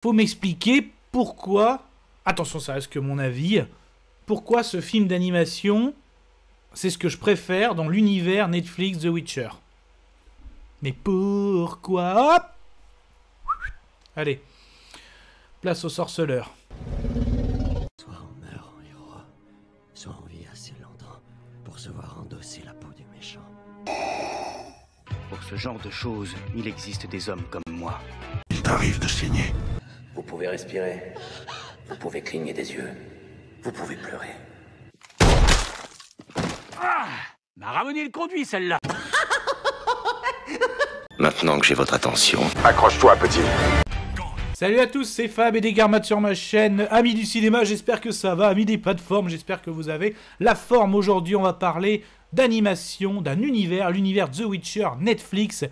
faut m'expliquer pourquoi, attention ça reste que mon avis, pourquoi ce film d'animation, c'est ce que je préfère dans l'univers Netflix The Witcher. Mais pourquoi? Hop, allez, place au sorceleur. Soit on meurt en héros, soit on vit assez longtemps pour se voir endosser la peau du méchant. Pour ce genre de choses, il existe des hommes comme moi. Il t'arrive de saigner. Vous pouvez respirer, vous pouvez cligner des yeux, vous pouvez pleurer. Ah, m'a ramené le conduit celle-là. Maintenant que j'ai votre attention, Accroche-toi, petit. Salut à tous, c'est Fab et des Garmates sur ma chaîne. Amis du cinéma, j'espère que ça va. Amis des plateformes, j'espère que vous avez la forme. Aujourd'hui, on va parler d'animation, d'un univers, l'univers The Witcher Netflix,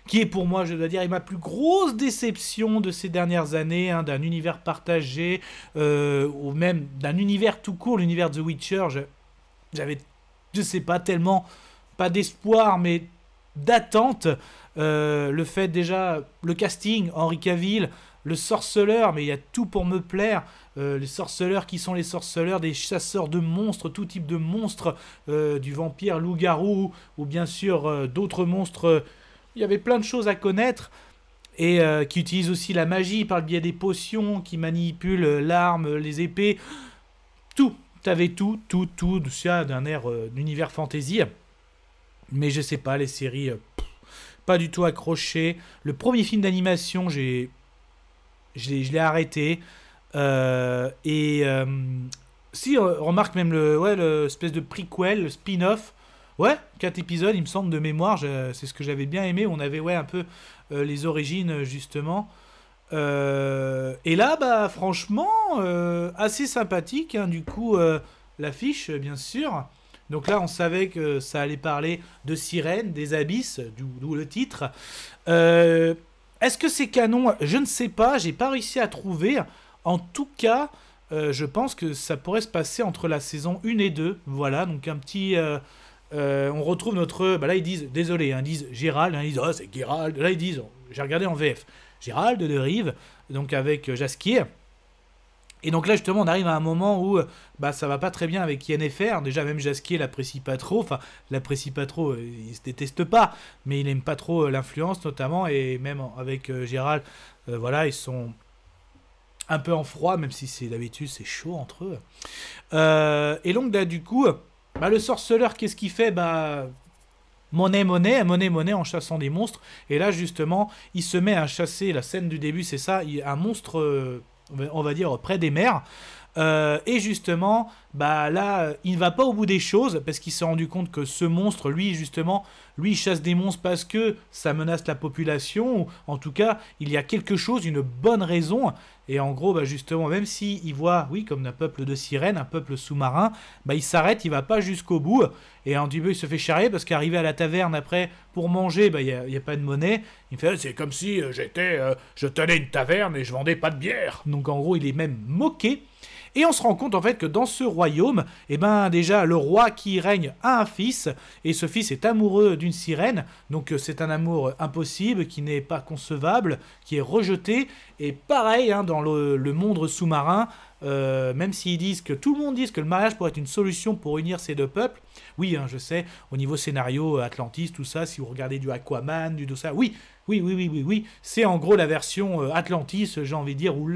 qui est pour moi, je dois dire, ma plus grosse déception de ces dernières années, hein, d'un univers partagé, ou même d'un univers tout court, l'univers The Witcher. J'avais, je sais pas, tellement, pas d'espoir, mais d'attente. Le fait déjà, le casting, Henry Cavill, le sorceleur, mais il y a tout pour me plaire. Les sorceleurs qui sont les sorceleurs, des chasseurs de monstres, tout type de monstres, du vampire, loup-garou, ou bien sûr d'autres monstres. Il y avait plein de choses à connaître, et qui utilisent aussi la magie par le biais des potions, qui manipulent l'arme, les épées. Tout, t'avais tout, ça d'un air d'univers fantasy. Mais je sais pas, les séries, pas du tout accroché. Le premier film d'animation, je l'ai arrêté. Si, remarque même le espèce de prequel, le spin-off. Ouais, 4 épisodes, il me semble, de mémoire. C'est ce que j'avais bien aimé. On avait un peu les origines, justement. Et là, bah, franchement, assez sympathique. Hein, du coup, l'affiche, bien sûr. Donc là, on savait que ça allait parler de sirènes, des abysses, d'où le titre. Est-ce que c'est canon? Je ne sais pas, j'ai pas réussi à trouver. En tout cas, je pense que ça pourrait se passer entre la saison 1 et 2. Voilà, donc un petit... on retrouve notre... Bah là, ils disent, désolé, hein, ils disent Gérald, hein, ils disent, oh, c'est Gérald. Là, ils disent, j'ai regardé en VF, Gérald de Rive, donc avec Jaskier. Et donc là, justement, on arrive à un moment où bah, ça va pas très bien avec Yennefer. Déjà, même Jaskier l'apprécie pas trop. Enfin, l'apprécie pas trop, il se déteste pas, mais il aime pas trop l'influence, notamment. Et même avec Gérald, voilà, ils sont un peu en froid, même si c'est d'habitude, c'est chaud entre eux. Et donc, là, du coup, bah, le sorceleur, qu'est-ce qu'il fait? Bah... Monnaie en chassant des monstres. Et là, justement, il se met à chasser, la scène du début, c'est ça, un monstre... on va dire près des mers, et justement bah là il ne va pas au bout des choses parce qu'il s'est rendu compte que ce monstre, lui justement, lui chasse des monstres parce que ça menace la population, ou en tout cas il y a quelque chose, une bonne raison. Et en gros bah justement, même si il voit, oui, comme un peuple de sirènes, un peuple sous-marin, bah il s'arrête, il va pas jusqu'au bout, et un petit peu il se fait charrier parce qu'arrivé à la taverne après pour manger, bah il y a pas de monnaie. Il fait, c'est comme si je tenais une taverne et je vendais pas de bière. Donc en gros il est même moqué. Et on se rend compte en fait que dans ce royaume, eh ben déjà le roi qui règne a un fils, et ce fils est amoureux d'une sirène, donc c'est un amour impossible, qui n'est pas concevable, qui est rejeté. Et pareil, hein, dans le monde sous-marin, même s'ils disent que tout le monde dit que le mariage pourrait être une solution pour unir ces deux peuples, oui, hein, je sais, au niveau scénario, Atlantis, tout ça, si vous regardez du Aquaman, du tout ça, oui, c'est en gros la version Atlantis, j'ai envie de dire, ou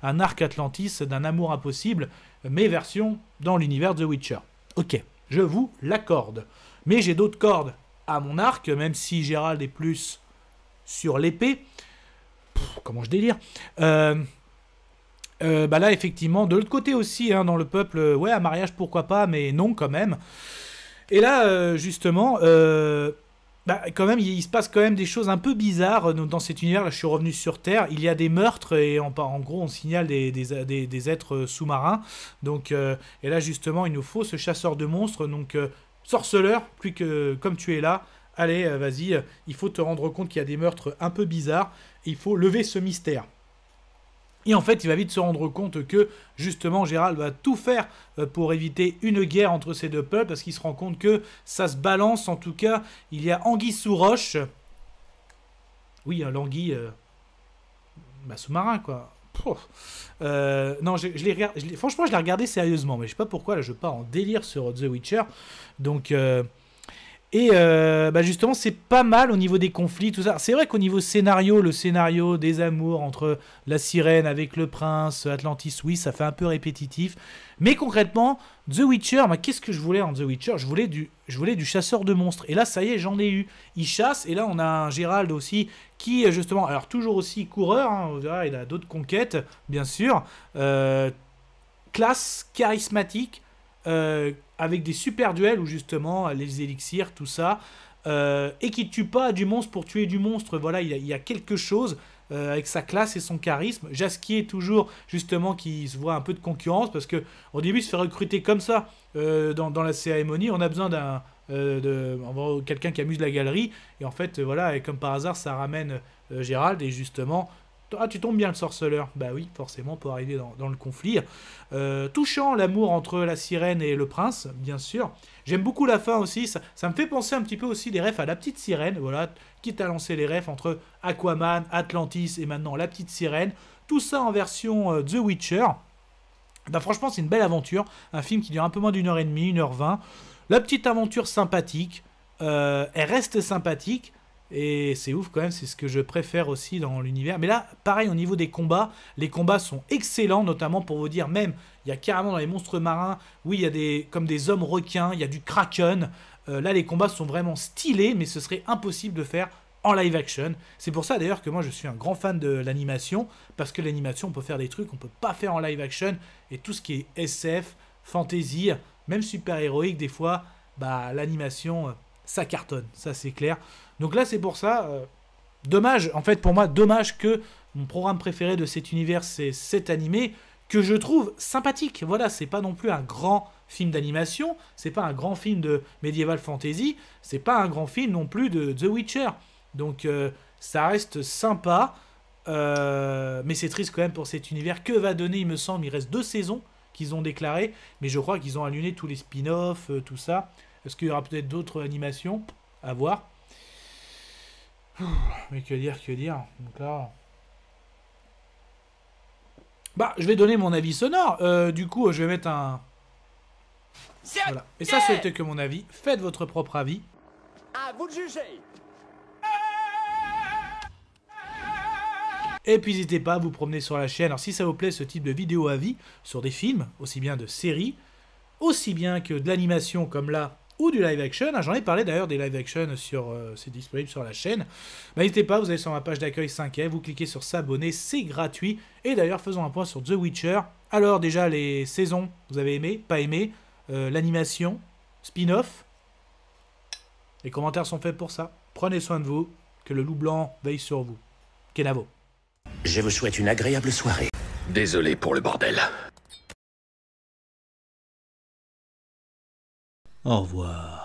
un arc Atlantis d'un amour impossible, mais version dans l'univers The Witcher. Ok, je vous l'accorde. Mais j'ai d'autres cordes à mon arc, même si Gérald est plus sur l'épée. Comment je délire bah là, effectivement, de l'autre côté aussi, hein, dans le peuple, ouais, un mariage, pourquoi pas, mais non, quand même. Et là, justement... bah, quand même, il se passe quand même des choses un peu bizarres dans cet univers. Là, je suis revenu sur Terre. Il y a des meurtres et en gros, on signale des êtres sous-marins. Donc, et là, justement, il nous faut ce chasseur de monstres. Donc, sorceleur, plus que comme tu es là, allez, vas-y, il faut te rendre compte qu'il y a des meurtres un peu bizarres. Il faut lever ce mystère. Et en fait, il va vite se rendre compte que, justement, Gérald va tout faire pour éviter une guerre entre ces deux peuples, parce qu'il se rend compte que ça se balance, en tout cas, il y a anguille sous roche. Oui, l'anguille sous-marin, quoi. Non, je l'ai regardé. Franchement, je l'ai regardé sérieusement, mais je sais pas pourquoi. Là, je pars en délire sur The Witcher. Donc, bah justement, c'est pas mal au niveau des conflits, tout ça. C'est vrai qu'au niveau scénario, le scénario des amours entre la sirène avec le prince, Atlantis, oui, ça fait un peu répétitif. Mais concrètement, The Witcher, bah, qu'est-ce que je voulais en The Witcher? Je voulais du chasseur de monstres. Et là, ça y est, j'en ai eu. Il chasse. Et là, on a un Gérald aussi qui, justement, alors toujours aussi coureur. Hein, on verra, il a d'autres conquêtes, bien sûr. Classe, charismatique. Avec des super duels où justement les élixirs, tout ça, et qui tue pas du monstre pour tuer du monstre. Voilà, il y a quelque chose avec sa classe et son charisme. Jasquier toujours justement qui se voit un peu de concurrence parce que au début il se fait recruter comme ça dans la cérémonie. On a besoin d'un quelqu'un qui amuse la galerie et en fait voilà, et comme par hasard ça ramène Gérald et justement. Ah, tu tombes bien le sorceleur. Bah oui, forcément, pour arriver dans le conflit. Touchant l'amour entre la sirène et le prince, bien sûr. J'aime beaucoup la fin aussi. Ça me fait penser un petit peu aussi des refs à la petite sirène. Voilà, quitte à lancer les refs entre Aquaman, Atlantis et maintenant la petite sirène. Tout ça en version The Witcher. Bah franchement, c'est une belle aventure. Un film qui dure un peu moins d'1h30, 1h20. La petite aventure sympathique. Elle reste sympathique. Et c'est ouf quand même, c'est ce que je préfère aussi dans l'univers. Mais là, pareil au niveau des combats, les combats sont excellents, notamment pour vous dire même, il y a carrément dans les monstres marins, oui, il y a comme des hommes requins, il y a du kraken. Là, les combats sont vraiment stylés, mais ce serait impossible de faire en live action. C'est pour ça d'ailleurs que moi je suis un grand fan de l'animation, parce que l'animation, on peut faire des trucs qu'on peut pas faire en live action, et tout ce qui est SF, fantasy, même super-héroïque, des fois, bah l'animation, ça cartonne, ça c'est clair. Donc là, c'est pour ça, dommage, en fait, pour moi, dommage que mon programme préféré de cet univers, c'est cet animé, que je trouve sympathique. Voilà, c'est pas non plus un grand film d'animation, c'est pas un grand film de medieval fantasy, c'est pas un grand film non plus de The Witcher. Donc, ça reste sympa, mais c'est triste quand même pour cet univers. Que va donner, il me semble, il reste 2 saisons qu'ils ont déclarées, mais je crois qu'ils ont annulé tous les spin-offs, tout ça. Est-ce qu'il y aura peut-être d'autres animations à voir? Mais que dire. Donc là... Bah, je vais donner mon avis sonore. Du coup, je vais mettre un... Voilà. Et ça, c'était que mon avis. Faites votre propre avis. À vous de juger. Et puis, n'hésitez pas à vous promener sur la chaîne. Alors, si ça vous plaît, ce type de vidéo avis sur des films, aussi bien de séries, aussi bien que de l'animation comme là, ou du live action, j'en ai parlé d'ailleurs des live action c'est disponible sur la chaîne. Bah, n'hésitez pas, vous allez sur ma page d'accueil 5e, vous cliquez sur s'abonner, c'est gratuit. Et d'ailleurs, faisons un point sur The Witcher. Alors déjà, les saisons, vous avez aimé, pas aimé, l'animation, spin-off. Les commentaires sont faits pour ça. Prenez soin de vous, que le loup blanc veille sur vous. Kenavo. Je vous souhaite une agréable soirée. Désolé pour le bordel. Au revoir.